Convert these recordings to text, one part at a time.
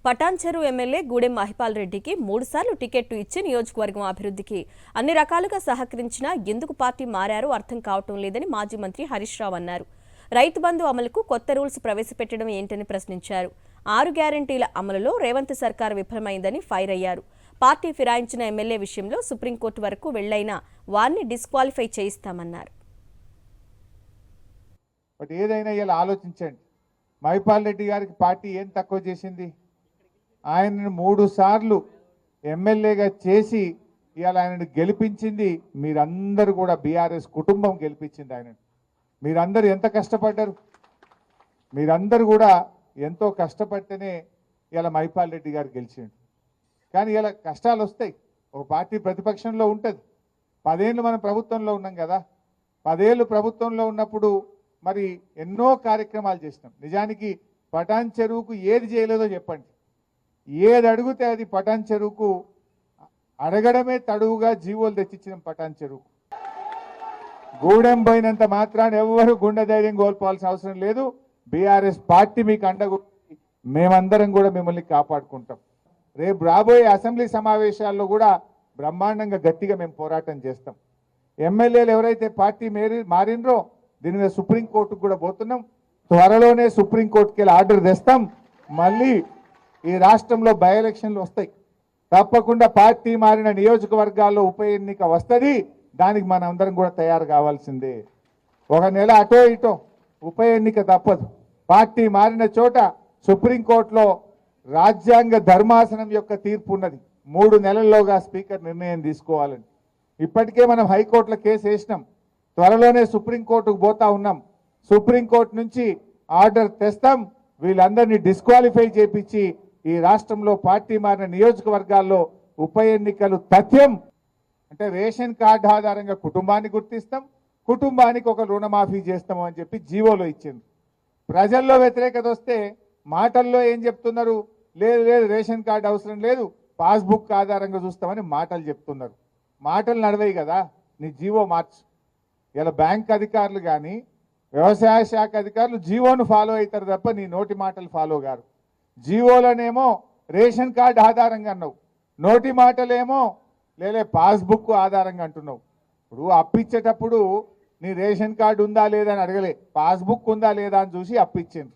Patancheru MLA Gudem Mahipal రెడ్డికి 3 సార్లు ticket ఇచ్చి నియోజకవర్గం అభివృద్ధికి అన్ని రకాలుగా సహకరించినా ఎందుకు పార్టీ మారారో అర్థం కావటం లేదని మాజీ మంత్రి హరీష్ రావు అన్నారు. రైతు బంధు అమలుకు కొత్త రూల్స్ ప్రవేశపెట్టడం ఏంటని ప్రశ్నించారు. 6 గ్యారెంటీల అమలులో రేవంత్ సర్కార్ విఫలమైందని ఫైర్ అయ్యారు. పార్టీ ఫిరాయించిన ఎమ్మెల్యే విషయంలో సుప్రీంకోర్టు వరకు వెళ్లైనా వారిని డిస్క్వాలిఫై చేయిస్తామన్నారు. ఏదైనా ఇలా ఆలోచించండి, మహిపాల్ రెడ్డి గారికి పార్టీ ఏం తక్కువ చేసింది? ఆయనను 3 సార్లు ఎమ్మెల్యేగా చేసి ఇవాళ ఆయనను గెలిపించింది మీరందరూ కూడా. బీఆర్ఎస్ కుటుంబం గెలిపించింది ఆయనను. మీరందరూ ఎంత కష్టపడ్డారు? మీరందరూ కూడా ఎంతో కష్టపడితేనే ఇలా మహిపాల్ రెడ్డి గారు గెలిచిండు. కానీ ఇలా కష్టాలు వస్తాయి. ఒక పార్టీ ప్రతిపక్షంలో ఉంటుంది. 10 ఏళ్ళు మనం ప్రభుత్వంలో ఉన్నాం కదా. 10 ఏళ్ళు ప్రభుత్వంలో ఉన్నప్పుడు మరి ఎన్నో కార్యక్రమాలు చేసినాం. నిజానికి పటాన్ చెరువుకు ఏది చేయలేదో చెప్పండి. ఏది అడిగితే అది పటాన్ చెరువుకు అడగడమే తడువుగా జీవోలు తెచ్చిచ్చినాం. పటాన్ చెరువుకు గూడెం పోయినంత మాత్రాన్ని ఎవరు గుండె ధైర్యం కోల్పోవాల్సిన అవసరం లేదు. బీఆర్ఎస్ పార్టీ మీకు అండగా మేమందరం కూడా మిమ్మల్ని కాపాడుకుంటాం. రేపు రాబోయే అసెంబ్లీ సమావేశాల్లో కూడా బ్రహ్మాండంగా గట్టిగా మేము పోరాటం చేస్తాం. ఎమ్మెల్యేలు ఎవరైతే పార్టీ మారినరో దీని మీద సుప్రీంకోర్టుకు కూడా పోతున్నాం. త్వరలోనే సుప్రీంకోర్టుకి వెళ్ళి ఆర్డర్ తెస్తాం. మళ్ళీ ఈ రాష్ట్రంలో బై ఎలక్షన్లు వస్తాయి. తప్పకుండా పార్టీ మారిన నియోజకవర్గాల్లో ఉప ఎన్నిక వస్తుంది. దానికి మనం అందరం కూడా తయారు కావాల్సిందే. 1 నెల అటో ఇటో ఉప ఎన్నిక తప్పదు. పార్టీ మారిన చోట సుప్రీంకోర్టులో రాజ్యాంగ ధర్మాసనం యొక్క తీర్పు ఉన్నది. 3 నెలల్లోగా స్పీకర్ నిర్ణయం తీసుకోవాలని. ఇప్పటికే మనం హైకోర్టులో కేసు వేసినాం. త్వరలోనే సుప్రీంకోర్టుకు పోతా ఉన్నాం. సుప్రీంకోర్టు నుంచి ఆర్డర్ తెస్తాం. వీళ్ళందరినీ డిస్క్వాలిఫై చేపించి ఈ రాష్ట్రంలో పార్టీ మారిన నియోజకవర్గాల్లో ఉప ఎన్నికలు తథ్యం. అంటే రేషన్ కార్డు ఆధారంగా కుటుంబాన్ని గుర్తిస్తాం, కుటుంబానికి ఒక రుణమాఫీ చేస్తాము అని చెప్పి జీవోలో ఇచ్చింది. ప్రజల్లో వ్యతిరేకత వస్తే మాటల్లో ఏం చెప్తున్నారు? లేదు లేదు రేషన్ కార్డు అవసరం లేదు, పాస్బుక్ ఆధారంగా చూస్తామని మాటలు చెప్తున్నారు. మాటలు నడవయి కదా, నీ జీవో మార్చు. ఇలా బ్యాంక్ అధికారులు కానీ వ్యవసాయ శాఖ అధికారులు జీవోను ఫాలో అవుతారు తప్ప నీ నోటి మాటలు ఫాలో గారు. జీవోలనేమో రేషన్ కార్డు ఆధారంగా అన్నావు, నోటి మాటలేమో లేలే పాస్బుక్ ఆధారంగా అంటున్నావు. ఇప్పుడు అప్పిచ్చేటప్పుడు నీ రేషన్ కార్డు ఉందా లేదా అని అడగలే, పాస్బుక్ ఉందా లేదా అని చూసి అప్పిచ్చిండ్రు.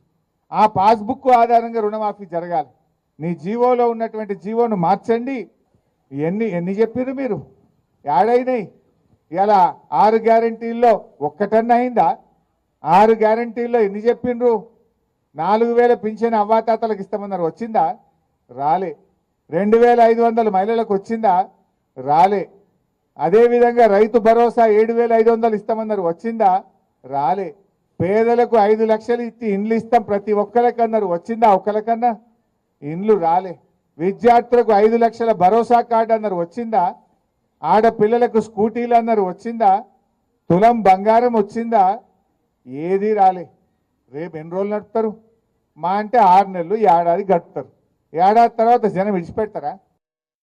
ఆ పాస్బుక్ ఆధారంగా రుణమాఫీ జరగాలి. నీ జీవోలో ఉన్నటువంటి జీవోను మార్చండి. ఎన్ని చెప్పారు మీరు? ఏడైనాయి? ఇలా 6 గ్యారెంటీల్లో ఒక్కటన్నా అయిందా? 6 గ్యారెంటీల్లో ఎన్ని చెప్పిండ్రు? 4000 పింఛన్ అవ్వాతాతలకు ఇస్తామన్నారు, వచ్చిందా? రాలే. 2500 మహిళలకు వచ్చిందా? రాలే. అదేవిధంగా రైతు భరోసా 7500 ఇస్తామన్నారు, వచ్చిందా? రాలే. పేదలకు 5 లక్షలు ఇచ్చి ఇండ్లు ఇస్తాం ప్రతి ఒక్కరికన్నారు, వచ్చిందా? ఒక్కరికన్నా ఇండ్లు రాలే. విద్యార్థులకు 5 లక్షల భరోసా కార్డు అన్నారు, వచ్చిందా? ఆడపిల్లలకు స్కూటీలు అన్నారు, వచ్చిందా? తులం బంగారం వచ్చిందా? ఏది రాలే. రేపు ఎన్ని రోజులు నడుపుతారు? మా అంటే 6 నెలలు, ఏడాది గడుపుతారు. ఏడాది తర్వాత జనం విడిచిపెడతారా?